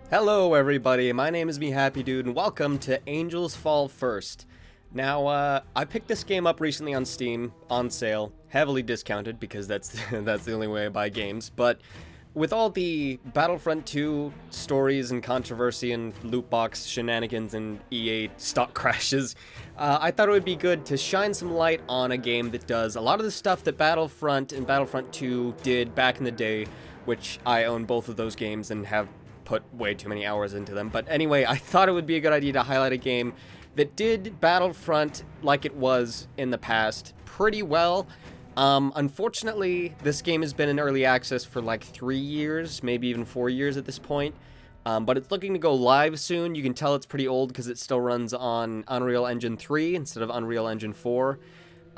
Hello everybody, my name is MeHappyDude and welcome to Angels Fall First. Now, I picked this game up recently on Steam, on sale, heavily discounted because that's that's the only way I buy games, but with all the Battlefront 2 stories and controversy and lootbox shenanigans and EA stock crashes, I thought it would be good to shine some light on a game that does a lot of the stuff that Battlefront and Battlefront 2 did back in the day, which I own both of those games and have put way too many hours into them. But anyway, I thought it would be a good idea to highlight a game that did Battlefront like it was in the past pretty well. Unfortunately, this game has been in early access for like 3 years, maybe even 4 years at this point. But it's looking to go live soon. You can tell it's pretty old because it still runs on Unreal Engine 3 instead of Unreal Engine 4.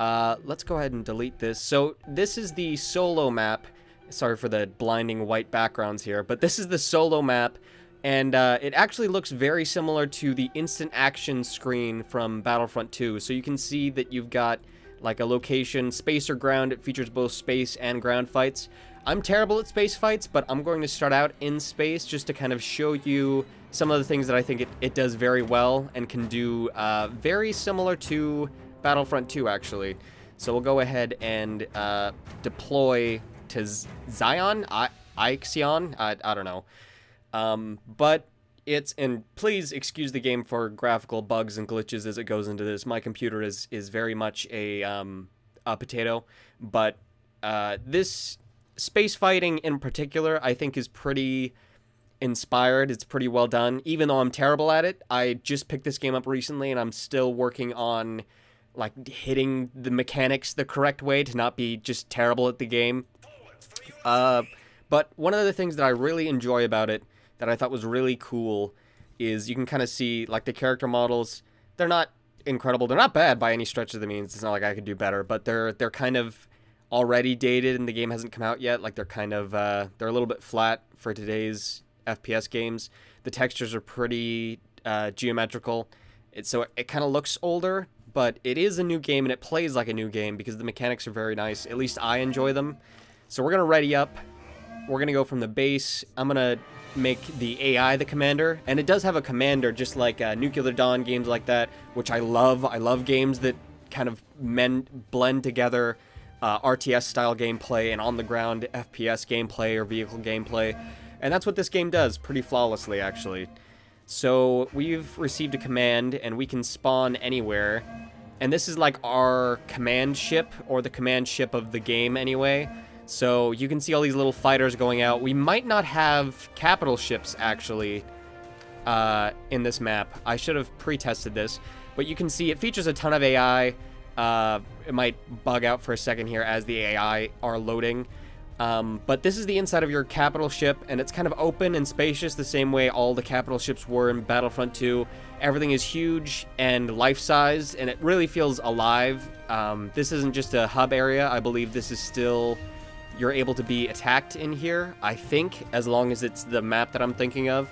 Let's go ahead and delete this. So this is the solo map. Sorry for the blinding white backgrounds here, but this is the solo map, and it actually looks very similar to the instant action screen from Battlefront 2. So you can see that you've got like a location, space or ground. It features both space and ground fights. I'm terrible at space fights, but I'm going to start out in space just to kind of show you some of the things that I think it does very well and can do very similar to Battlefront 2, actually. So we'll go ahead and deploy to Zion, Ixion, I don't know, but it's, and please excuse the game for graphical bugs and glitches as it goes into this. My computer is very much a potato, but this space fighting in particular I think is pretty inspired. It's pretty well done, even though I'm terrible at it. I just picked this game up recently and I'm still working on like hitting the mechanics the correct way to not be just terrible at the game. But one of the things that I really enjoy about it, that I thought was really cool, is you can kind of see, like, the character models. They're not incredible. They're not bad by any stretch of the means. It's not like I could do better, but they're kind of already dated and the game hasn't come out yet. Like, they're kind of, they're a little bit flat for today's FPS games. The textures are pretty, geometrical. So it kind of looks older, but it is a new game and it plays like a new game because the mechanics are very nice. At least I enjoy them. So we're going to ready up. We're going to go from the base. I'm going to make the AI the commander. And it does have a commander, just like Nuclear Dawn, games like that, which I love. I love games that kind of blend together RTS-style gameplay and on-the-ground FPS gameplay or vehicle gameplay. And that's what this game does, pretty flawlessly, actually. So we've received a command, and we can spawn anywhere. And this is like our command ship, or the command ship of the game anyway. So you can see all these little fighters going out. We might not have capital ships, actually, in this map. I should have pre-tested this. But you can see it features a ton of AI. It might bug out for a second here as the AI are loading. But this is the inside of your capital ship, and it's kind of open and spacious the same way all the capital ships were in Battlefront 2. Everything is huge and life-sized, and it really feels alive. This isn't just a hub area. I believe this is still... You're able to be attacked in here, I think, as long as it's the map that I'm thinking of.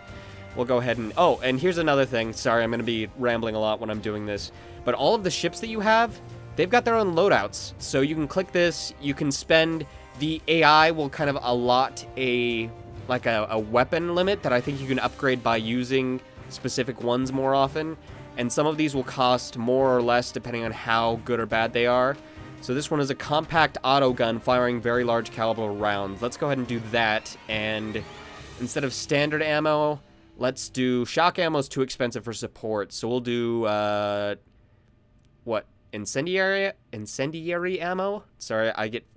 We'll go ahead and... Oh, and here's another thing. Sorry, I'm going to be rambling a lot when I'm doing this. But all of the ships that you have, they've got their own loadouts. So you can click this, you can spend... The AI will kind of allot a weapon limit that I think you can upgrade by using specific ones more often. And some of these will cost more or less depending on how good or bad they are. So this one is a compact auto gun firing very large caliber rounds. Let's go ahead and do that. And instead of standard ammo, let's do... Shock ammo is too expensive for support. So we'll do... what? Incendiary ammo? Sorry,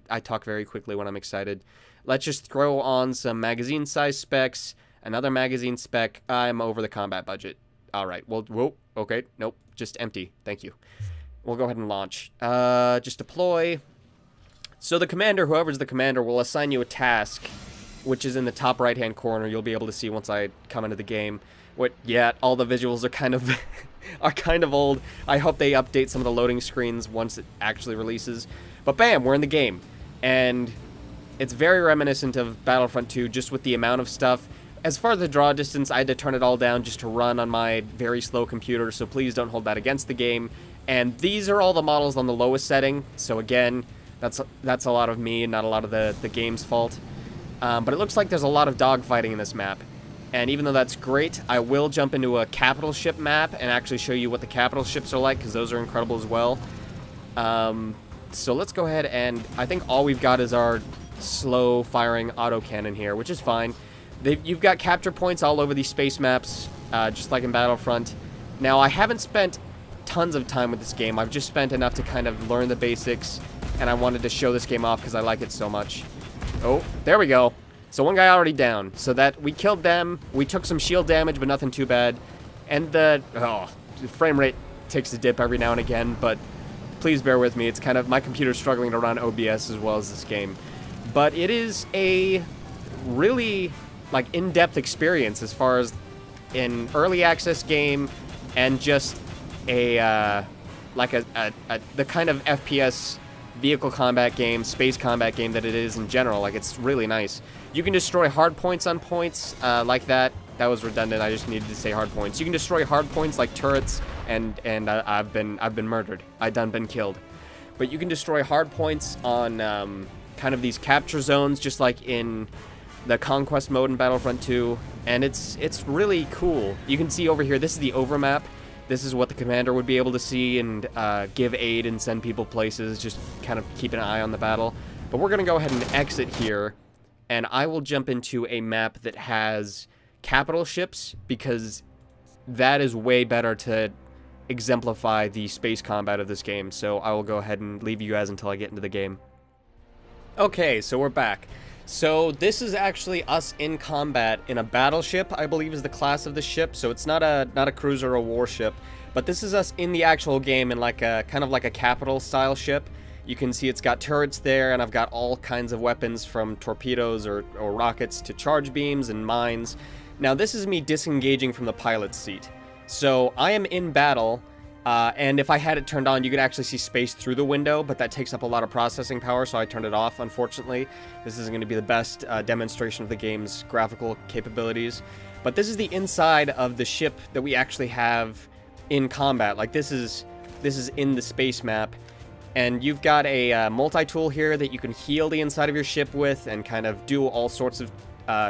I talk very quickly when I'm excited. Let's just throw on some magazine size specs. Another magazine spec. I'm over the combat budget. Alright, well, whoa, okay, nope, just empty. Thank you. We'll go ahead and launch. Just deploy. So the commander, whoever's the commander, will assign you a task, which is in the top right-hand corner. You'll be able to see once I come into the game. Yeah, all the visuals are kind of are kind of old. I hope they update some of the loading screens once it actually releases. But bam, we're in the game. And it's very reminiscent of Battlefront 2, just with the amount of stuff. As far as the draw distance, I had to turn it all down just to run on my very slow computer, so please don't hold that against the game. And these are all the models on the lowest setting, so again, that's a lot of me and not a lot of the game's fault. But it looks like there's a lot of dogfighting in this map. And even though that's great, I will jump into a capital ship map and actually show you what the capital ships are like, because those are incredible as well. So let's go ahead, and I think all we've got is our slow-firing autocannon here, which is fine. You've got capture points all over these space maps, just like in Battlefront. Now, I haven't spent tons of time with this game. I've just spent enough to kind of learn the basics, and I wanted to show this game off because I like it so much. Oh, there we go. So one guy already down. So that we killed them. We took some shield damage, but nothing too bad. And the frame rate takes a dip every now and again, but please bear with me. It's kind of, my computer's struggling to run OBS as well as this game. But it is a really, like, in-depth experience as far as an early access game and just a, the kind of FPS vehicle combat game, space combat game that it is in general. Like, it's really nice. You can destroy hard points on points like that. That was redundant. I just needed to say hard points. You can destroy hard points like turrets, and I've been murdered. I done been killed. But you can destroy hard points on kind of these capture zones, just like in the conquest mode in Battlefront 2, and it's really cool. You can see over here. This is the overmap. This is what the commander would be able to see and give aid and send people places. Just kind of keep an eye on the battle. But we're gonna go ahead and exit here, and I will jump into a map that has capital ships, because that is way better to exemplify the space combat of this game. So I will go ahead and leave you guys until I get into the game. Okay, so we're back. So this is actually us in combat in a battleship, I believe is the class of the ship. So it's not a cruiser or a warship, but this is us in the actual game in like a kind of like a capital style ship. You can see it's got turrets there, and I've got all kinds of weapons from torpedoes or rockets to charge beams and mines. Now this is me disengaging from the pilot's seat. So I am in battle, and if I had it turned on, you could actually see space through the window, but that takes up a lot of processing power, so I turned it off, unfortunately. This isn't going to be the best demonstration of the game's graphical capabilities. But this is the inside of the ship that we actually have in combat. Like, this is in the space map. And you've got a multi-tool here that you can heal the inside of your ship with and kind of do all sorts of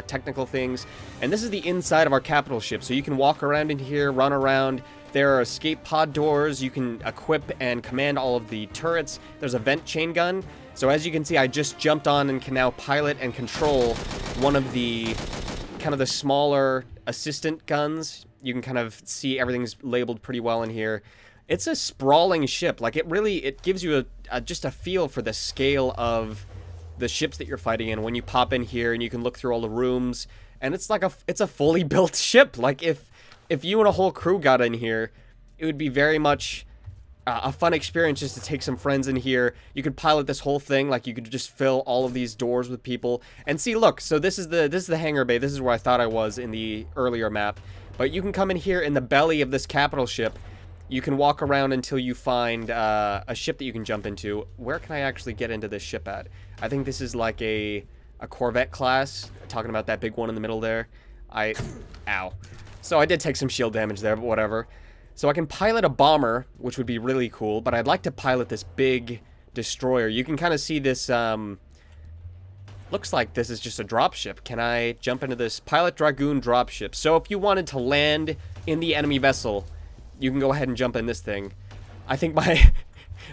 technical things. And this is the inside of our capital ship, so you can walk around in here, run around. There are escape pod doors. You can equip and command all of the turrets. There's a vent chain gun. So as you can see, I just jumped on and can now pilot and control one of the kind of the smaller assistant guns. You can kind of see everything's labeled pretty well in here. It's a sprawling ship. Like, it gives you just a feel for the scale of the ships that you're fighting in when you pop in here and you can look through all the rooms, and it's like it's a fully built ship. Like, if you and a whole crew got in here, it would be very much a fun experience just to take some friends in here. You could pilot this whole thing. Like, you could just fill all of these doors with people. And see, look, so this is the hangar bay. This is where I thought I was in the earlier map. But you can come in here in the belly of this capital ship. You can walk around until you find a ship that you can jump into. Where can I actually get into this ship at? I think this is like a Corvette class. Talking about that big one in the middle there. Ow. So I did take some shield damage there, but whatever. So I can pilot a bomber, which would be really cool, but I'd like to pilot this big destroyer. You can kind of see this, looks like this is just a dropship. Can I jump into this Pilot Dragoon dropship? So if you wanted to land in the enemy vessel, you can go ahead and jump in this thing. I think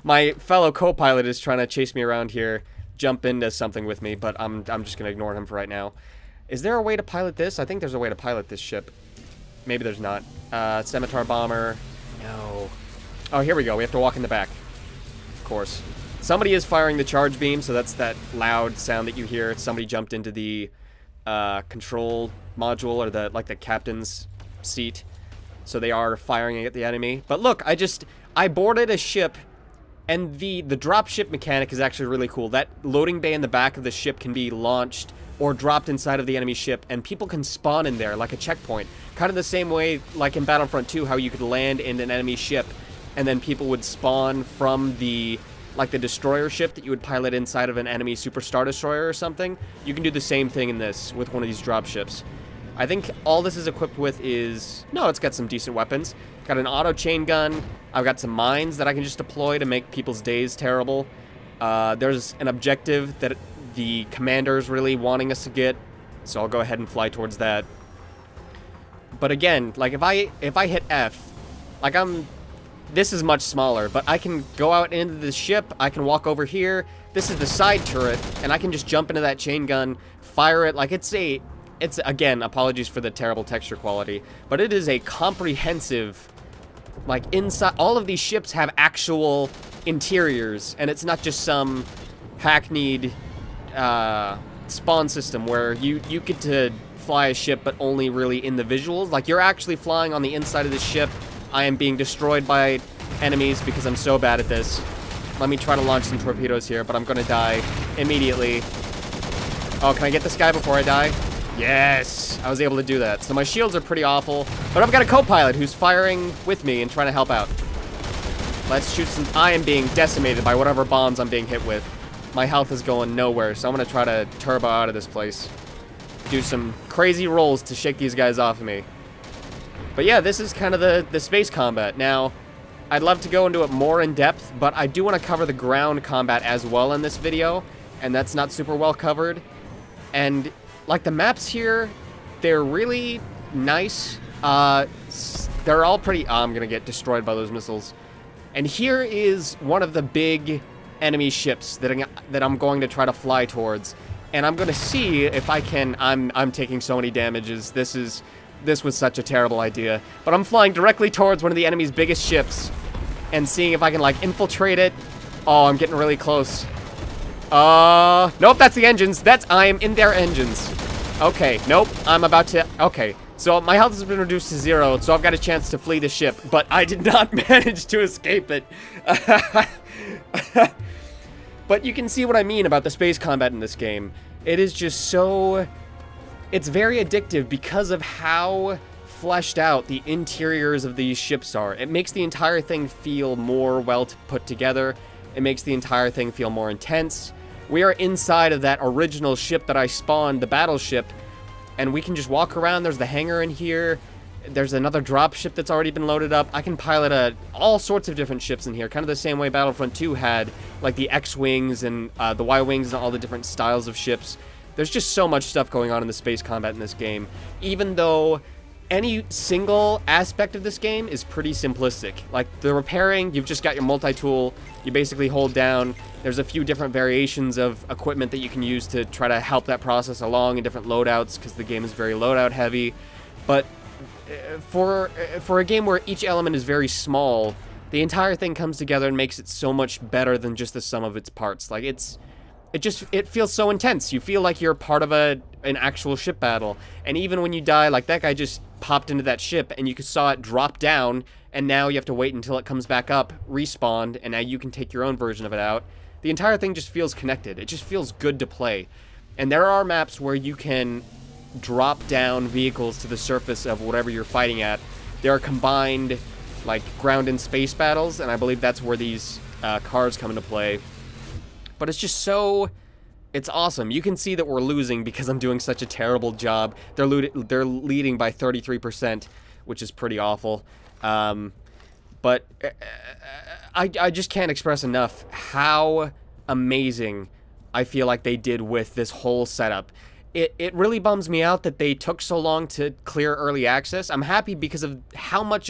my fellow co-pilot is trying to chase me around here, jump into something with me, but I'm just going to ignore him for right now. Is there a way to pilot this? I think there's a way to pilot this ship. Maybe there's not. Scimitar bomber. No. Oh, here we go. We have to walk in the back. Of course. Somebody is firing the charge beam, so that's that loud sound that you hear. Somebody jumped into the control module, or the captain's seat. So they are firing at the enemy. But look, I boarded a ship, and the dropship mechanic is actually really cool. That loading bay in the back of the ship can be launched or dropped inside of the enemy ship, and people can spawn in there like a checkpoint. Kind of the same way like in Battlefront 2, how you could land in an enemy ship, and then people would spawn from the destroyer ship that you would pilot inside of an enemy Super Star Destroyer or something. You can do the same thing in this with one of these dropships. I think all this is equipped with is... No, it's got some decent weapons. Got an auto chain gun. I've got some mines that I can just deploy to make people's days terrible. There's an objective that the commander's really wanting us to get, so I'll go ahead and fly towards that. But again, like if I hit F, like this is much smaller, but I can go out into the ship, I can walk over here, this is the side turret, and I can just jump into that chain gun, fire it, like it's again, apologies for the terrible texture quality, but it is a comprehensive, like inside, all of these ships have actual interiors, and it's not just some hackneyed, spawn system where you get to fly a ship but only really in the visuals. Like, you're actually flying on the inside of the ship. I am being destroyed by enemies because I'm so bad at this. Let me try to launch some torpedoes here, but I'm gonna die immediately. Oh, can I get this guy before I die? Yes! I was able to do that. So my shields are pretty awful, but I've got a co-pilot who's firing with me and trying to help out. Let's shoot some... I am being decimated by whatever bombs I'm being hit with. My health is going nowhere, so I'm gonna try to turbo out of this place. Do some crazy rolls to shake these guys off of me. But yeah, this is kind of the space combat. Now, I'd love to go into it more in depth, but I do want to cover the ground combat as well in this video, and that's not super well covered. And, like, the maps here, they're really nice. They're all pretty... Oh, I'm gonna get destroyed by those missiles. And here is one of the big enemy ships that I'm going to try to fly towards. And I'm going to see if I can... I'm taking so many damages. This was such a terrible idea. But I'm flying directly towards one of the enemy's biggest ships and seeing if I can, like, infiltrate it. Oh, I'm getting really close. Nope, that's the engines. I am in their engines. Okay, nope, I'm about to... Okay, so my health has been reduced to 0, so I've got a chance to flee the ship, but I did not manage to escape it. But you can see what I mean about the space combat in this game. It is just so... It's very addictive because of how fleshed out the interiors of these ships are. It makes the entire thing feel more well put together. It makes the entire thing feel more intense. We are inside of that original ship that I spawned, the battleship, and we can just walk around. There's the hangar in here. There's another drop ship that's already been loaded up. I can pilot all sorts of different ships in here, kind of the same way Battlefront 2 had, like the X-Wings and the Y-Wings and all the different styles of ships. There's just so much stuff going on in the space combat in this game, even though any single aspect of this game is pretty simplistic. Like, the repairing, you've just got your multi-tool, you basically hold down. There's a few different variations of equipment that you can use to try to help that process along in different loadouts, because the game is very loadout heavy. But for a game where each element is very small, the entire thing comes together and makes it so much better than just the sum of its parts. Like, it feels so intense. You feel like you're part of an actual ship battle. And even when you die, like that guy just popped into that ship and you saw it drop down, and now you have to wait until it comes back up, respawned, and now you can take your own version of it out. The entire thing just feels connected. It just feels good to play. And there are maps where you can drop down vehicles to the surface of whatever you're fighting at. There are combined, like, ground and space battles, and I believe that's where these cars come into play. But it's just so... It's awesome. You can see that we're losing because I'm doing such a terrible job. They're leading by 33%, which is pretty awful. But I just can't express enough how amazing I feel like they did with this whole setup. It really bums me out that they took so long to clear early access. I'm happy because of how much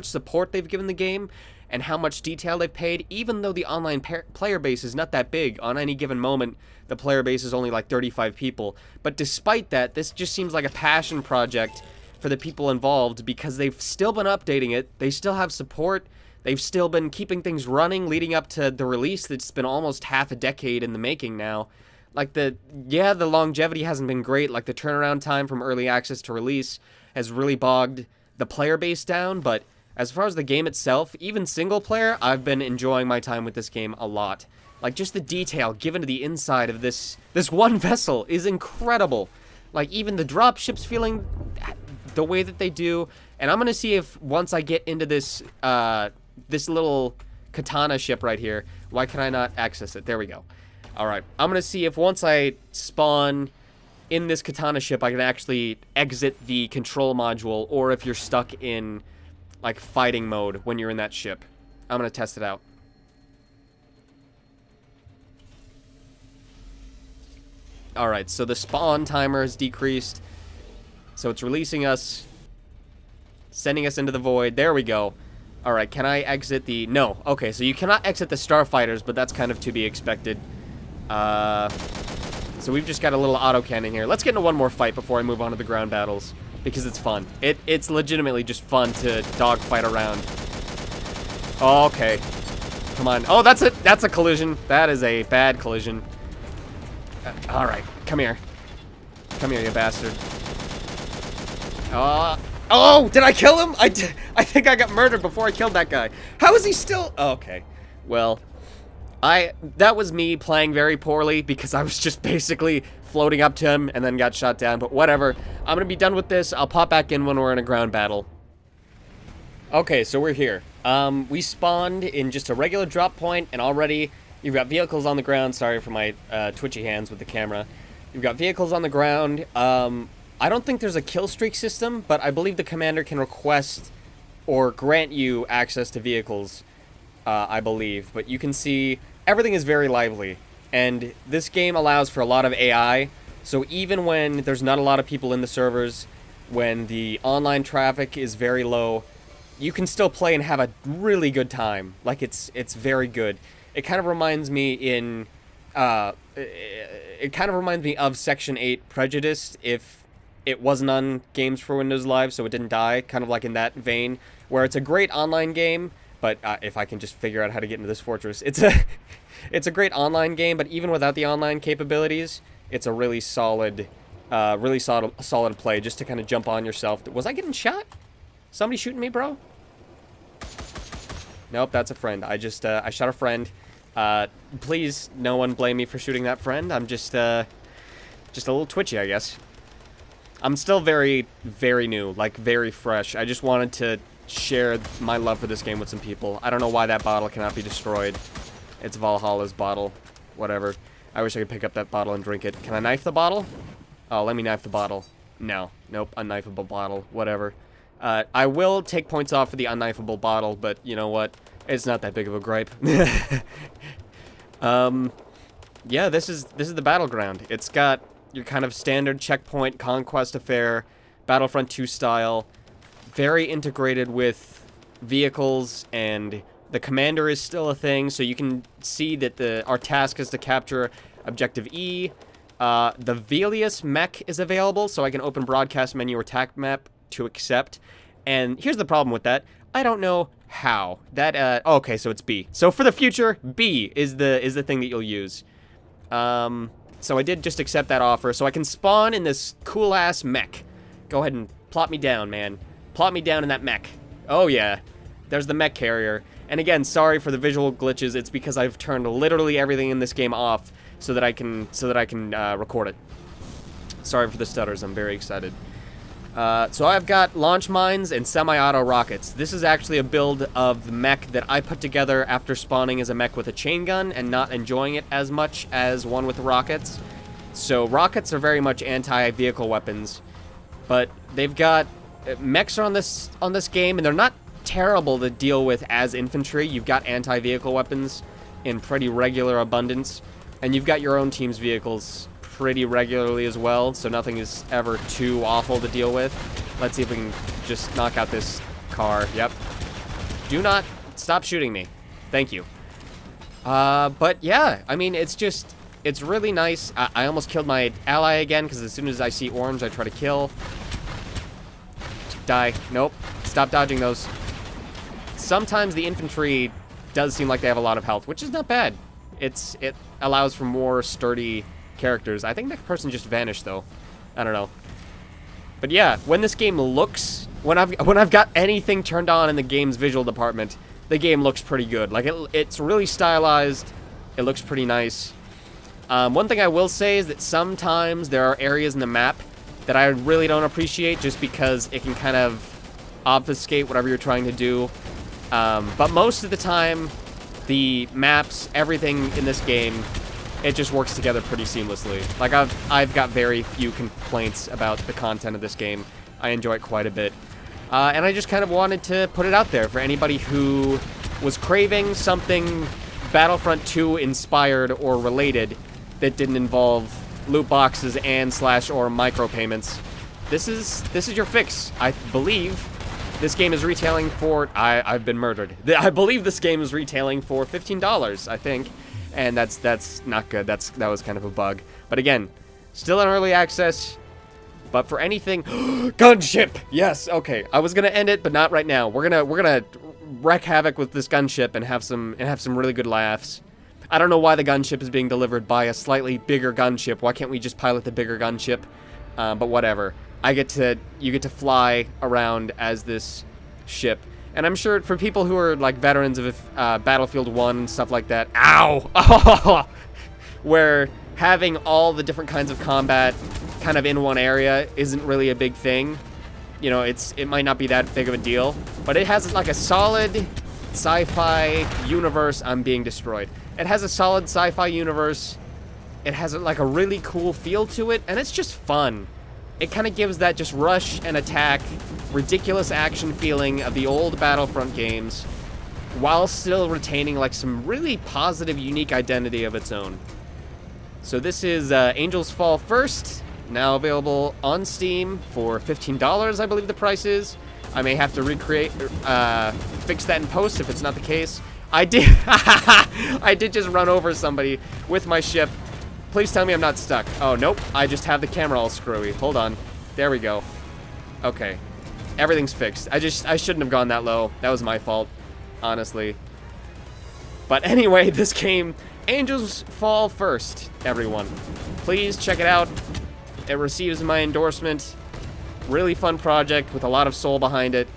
support they've given the game and how much detail they've paid, even though the online player base is not that big. On any given moment, the player base is only like 35 people. But despite that, this just seems like a passion project for the people involved because they've still been updating it. They still have support. They've still been keeping things running leading up to the release that's been almost half a decade in the making now. Like, the longevity hasn't been great. Like, the turnaround time from early access to release has really bogged the player base down, but as far as the game itself, even single player, I've been enjoying my time with this game a lot. Like, just the detail given to the inside of this one vessel is incredible. Like, even the drop ships feeling the way that they do. And I'm gonna see if once I get into this little katana ship right here, why can I not access it? There we go. Alright, I'm gonna see if once I spawn in this katana ship, I can actually exit the control module, or if you're stuck in, like, fighting mode when you're in that ship. I'm gonna test it out. Alright, so the spawn timer is decreased, so it's releasing us. sending us into the void. There we go. All right, can I exit the... No. Okay, so you cannot exit the starfighters, but that's kind of to be expected. So we've just got a little autocannon here. Let's get into one more fight before I move on to the ground battles, because it's fun. It's legitimately just fun to dogfight around. Oh, okay. Come on. Oh, that's a collision. That is a bad collision. All right, come here. Come here, you bastard. Oh, did I kill him? I think I got murdered before I killed that guy. How is he still... Oh, okay. Well, that was me playing very poorly because I was just basically floating up to him and then got shot down. But whatever. I'm going to be done with this. I'll pop back in when we're in a ground battle. Okay, so we're here. We spawned in just a regular drop point, and already you've got vehicles on the ground. Sorry for my twitchy hands with the camera. You've got vehicles on the ground. I don't think there's a kill streak system, but I believe the commander can request or grant you access to vehicles, I believe. But you can see everything is very lively, and this game allows for a lot of AI, so even when there's not a lot of people in the servers, when the online traffic is very low, you can still play and have a really good time. Like, it's very good. It kind of reminds me it kind of reminds me of Section 8 Prejudice if it wasn't on Games for Windows Live, so it didn't die, kind of like in that vein, where it's a great online game, but if I can just figure out how to get into this fortress, it's a great online game, but even without the online capabilities, it's a really solid play just to kind of jump on yourself. Was I getting shot? Somebody shooting me, bro? Nope, that's a friend. I shot a friend. Please, no one blame me for shooting that friend. I'm just a little twitchy, I guess. I'm still very, very new, like very fresh. I just wanted to share my love for this game with some people. I don't know why that bottle cannot be destroyed. It's Valhalla's bottle. Whatever. I wish I could pick up that bottle and drink it. Can I knife the bottle? Oh, let me knife the bottle. No. Nope, unknifable bottle. Whatever. I will take points off for the unknifable bottle, but you know what? It's not that big of a gripe. Yeah, this is the battleground. It's got your kind of standard checkpoint conquest affair, Battlefront 2 style, very integrated with vehicles, and the commander is still a thing, so you can see that our task is to capture Objective E. The Velius mech is available, so I can open broadcast menu or attack map to accept. And here's the problem with that. I don't know how. That, okay, so it's B. So for the future, B is the thing that you'll use. So I did just accept that offer, so I can spawn in this cool-ass mech. Go ahead and plop me down, man. Plop me down in that mech. Oh, yeah. There's the mech carrier. And again, sorry for the visual glitches. It's because I've turned literally everything in this game off so that I can record it. Sorry for the stutters. I'm very excited. So I've got launch mines and semi-auto rockets. This is actually a build of the mech that I put together after spawning as a mech with a chain gun and not enjoying it as much as one with rockets. So rockets are very much anti-vehicle weapons, but they've got mechs are on this game, and they're not terrible to deal with as infantry. You've got anti-vehicle weapons in pretty regular abundance, and you've got your own team's vehicles pretty regularly as well, so nothing is ever too awful to deal with. Let's see if we can just knock out this car. Yep. Do not stop shooting me. Thank you. But yeah, I mean, it's really nice. I almost killed my ally again, because as soon as I see orange, I try to kill. Die. Nope. Stop dodging those. Sometimes the infantry does seem like they have a lot of health, which is not bad. It allows for more sturdy characters. I think that person just vanished, though. I don't know. But yeah, when this game looks... When I've got anything turned on in the game's visual department, the game looks pretty good. Like, it's really stylized. It looks pretty nice. One thing I will say is that sometimes there are areas in the map that I really don't appreciate just because it can kind of obfuscate whatever you're trying to do. But most of the time, the maps, everything in this game, it just works together pretty seamlessly. Like, I've got very few complaints about the content of this game. I enjoy it quite a bit. And I just kind of wanted to put it out there for anybody who was craving something Battlefront 2 inspired or related that didn't involve loot boxes and/or micropayments. This is your fix, I believe. This game is retailing for, I've been murdered. I believe this game is retailing for $15, I think. And that's not good. That was kind of a bug. But again, still in early access. But for anything, gunship. Yes, okay. I was gonna end it, but not right now. We're gonna wreak havoc with this gunship and have some really good laughs. I don't know why the gunship is being delivered by a slightly bigger gunship. Why can't we just pilot the bigger gunship? But whatever. You get to fly around as this ship. And I'm sure for people who are like veterans of Battlefield 1 and stuff like that, ow! Where having all the different kinds of combat kind of in one area isn't really a big thing. You know, it might not be that big of a deal, but it has like a solid sci-fi universe. I'm being destroyed. It has a solid sci-fi universe. It has like a really cool feel to it, and it's just fun. It kind of gives that just rush and attack, ridiculous action feeling of the old Battlefront games, while still retaining like some really positive, unique identity of its own. So this is Angels Fall First, now available on Steam for $15, I believe the price is. I may have to fix that in post if it's not the case. I did just run over somebody with my ship. Please tell me I'm not stuck. Oh, nope. I just have the camera all screwy. Hold on. There we go. Okay. Everything's fixed. I shouldn't have gone that low. That was my fault, honestly. But anyway, this game, Angels Fall First, everyone. Please check it out. It receives my endorsement. Really fun project with a lot of soul behind it.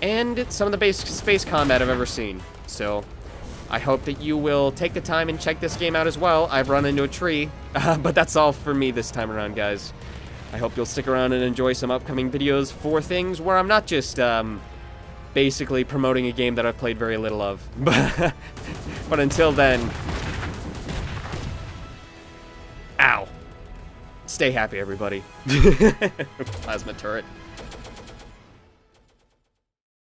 And it's some of the best space combat I've ever seen. So, I hope that you will take the time and check this game out as well. I've run into a tree, but that's all for me this time around, guys. I hope you'll stick around and enjoy some upcoming videos for things where I'm not just basically promoting a game that I've played very little of. But until then, ow. Stay happy, everybody. Plasma turret.